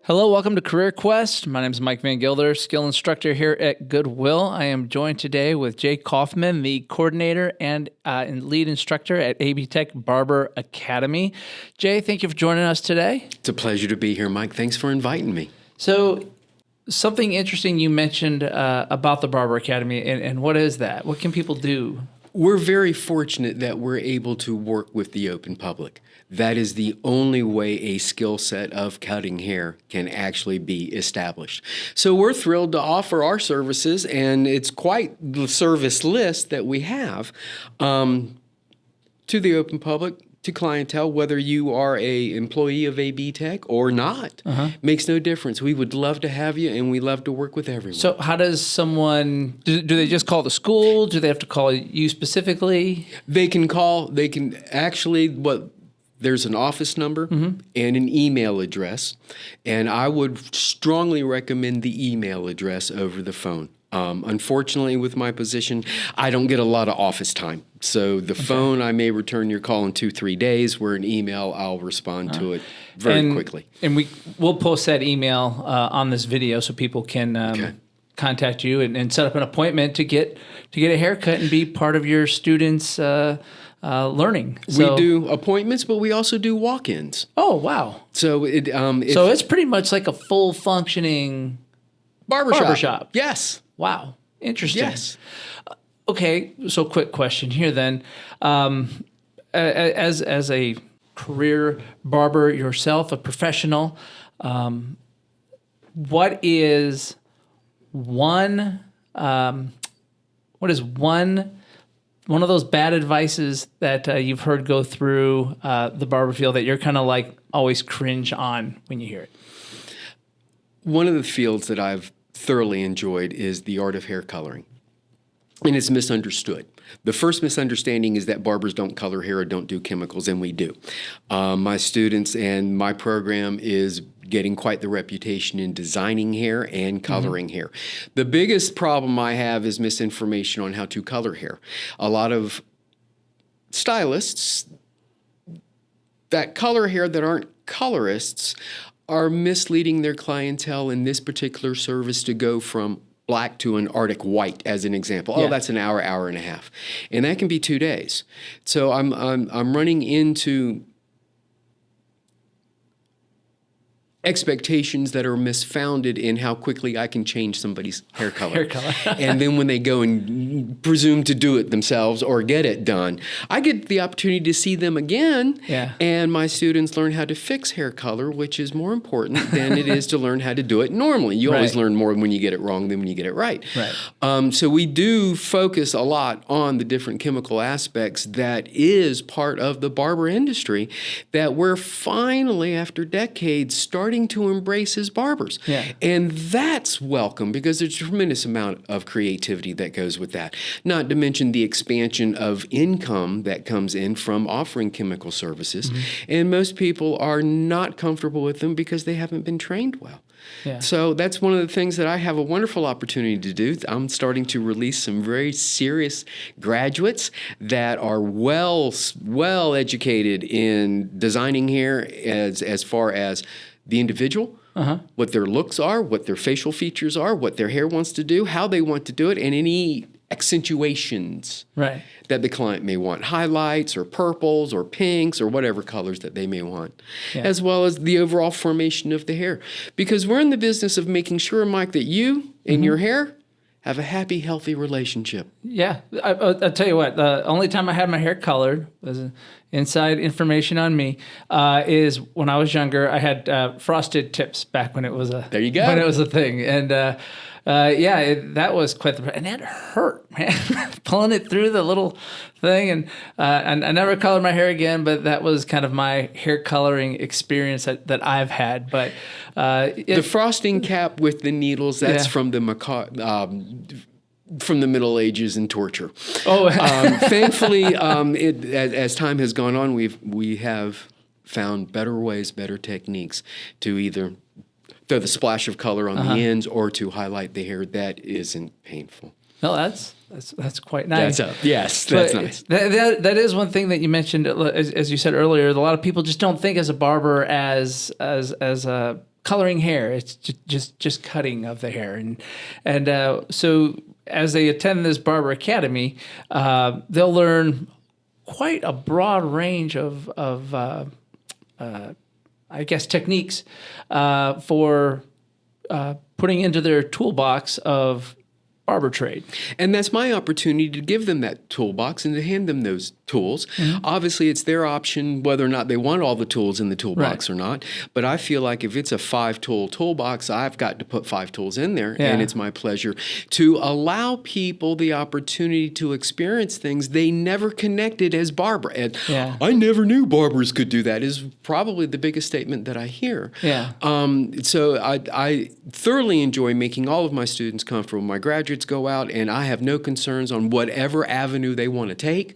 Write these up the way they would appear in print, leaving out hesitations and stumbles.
Hello, welcome to Career Quest. My name is Mike Van Gilder, skill instructor here at Goodwill. I am joined today with Jay Kaufmann, the coordinator and lead instructor at AB Tech Barber Academy. Jay, thank you for joining us today. It's a pleasure to be here, Mike. Thanks for inviting me. So, something interesting you mentioned about the Barber Academy, and what is that? What can people do? We're very fortunate that we're able to work with the open public. That is the only way a skill set of cutting hair can actually be established. So we're thrilled to offer our services, and it's quite the service list that we have to the open public, to clientele, whether you are a employee of AB Tech or not. Makes no difference. We would love to have you, and we love to work with everyone. So how does someone, do they just call the school? Do they have to call you specifically? They can call, there's an office number and an email address, and I would strongly recommend the email address over the phone. Unfortunately, with my position, I don't get a lot of office time. So the phone, I may return your call in 2-3 days, where an email, I'll respond to it very quickly. And we'll post that email on this video so people can contact you and set up an appointment to get a haircut and be part of your students' learning. So, we do appointments, but we also do walk-ins. Oh, wow. So so it's pretty much like a full functioning barbershop. Yes. Wow. Interesting. Yes. Okay, so quick question here then. As a career barber yourself, a professional, what is one of those bad advices that you've heard go through the barber field that you're kind of like always cringe on when you hear it? One of the fields that I've thoroughly enjoyed is the art of hair coloring. And it's misunderstood. The first misunderstanding is that barbers don't color hair or don't do chemicals, and we do. My students and my program is getting quite the reputation in designing hair and coloring hair. The biggest problem I have is misinformation on how to color hair. A lot of stylists that color hair that aren't colorists are misleading their clientele in this particular service to go from black to an Arctic white, as an example. Yeah. Oh, that's an hour, hour and a half. And that can be 2 days. So I'm running into expectations that are misfounded in how quickly I can change somebody's hair color. And then when they go and presume to do it themselves or get it done, I get the opportunity to see them again. Yeah. And my students learn how to fix hair color, which is more important than it is to learn how to do it normally. You always learn more when you get it wrong than when you get it right. So we do focus a lot on the different chemical aspects that is part of the barber industry that we're finally, after decades, starting to embrace as barbers. And that's welcome because there's a tremendous amount of creativity that goes with that. Not to mention the expansion of income that comes in from offering chemical services. And most people are not comfortable with them because they haven't been trained well. So that's one of the things that I have a wonderful opportunity to do. I'm starting to release some very serious graduates that are well educated in designing hair as far as the individual, what their looks are, what their facial features are, what their hair wants to do, how they want to do it, and any accentuations that the client may want, highlights or purples or pinks or whatever colors that they may want, as well as the overall formation of the hair. Because we're in the business of making sure, Mike, that you and your hair have a happy, healthy relationship. Yeah. I'll tell you what, the only time I had my hair colored was inside information on me is when I was younger. I had frosted tips back when it was a when it was a thing. And that was quite and that hurt, man, pulling it through the little thing. And I never colored my hair again, but that was kind of my hair coloring experience that I've had. But the frosting cap with the needles, that's from the from the Middle Ages and torture. Thankfully, as time has gone on, we have found better ways, better techniques to either throw the splash of color on the ends or to highlight the hair that isn't painful. No, that's quite nice. That's nice. That is one thing that you mentioned, as you said earlier. A lot of people just don't think as a barber as coloring hair. It's just cutting of the hair. And so as they attend this Barber Academy, they'll learn quite a broad range of I guess, techniques for putting into their toolbox of barber trade. And that's my opportunity to give them that toolbox and to hand them those tools. Obviously, it's their option whether or not they want all the tools in the toolbox or not. But I feel like if it's a 5-tool toolbox, I've got to put 5 tools in there. And it's my pleasure to allow people the opportunity to experience things they never connected as barber. And I never knew barbers could do that is probably the biggest statement that I hear. So I thoroughly enjoy making all of my students comfortable. My graduates go out, and I have no concerns on whatever avenue they want to take,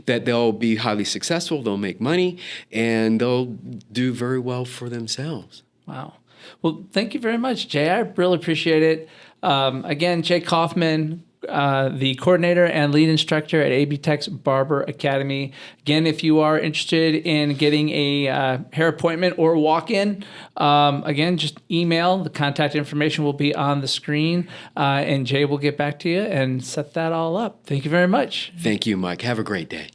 that they'll be highly successful, they'll make money, and they'll do very well for themselves. Wow. Well, thank you very much, Jay. I really appreciate it. Again, Jay Kaufmann, the coordinator and lead instructor at AB Tech's Barber Academy. Again, if you are interested in getting a hair appointment or walk-in, again, just email. The contact information will be on the screen, and Jay will get back to you and set that all up. Thank you very much. Thank you, Mike. Have a great day.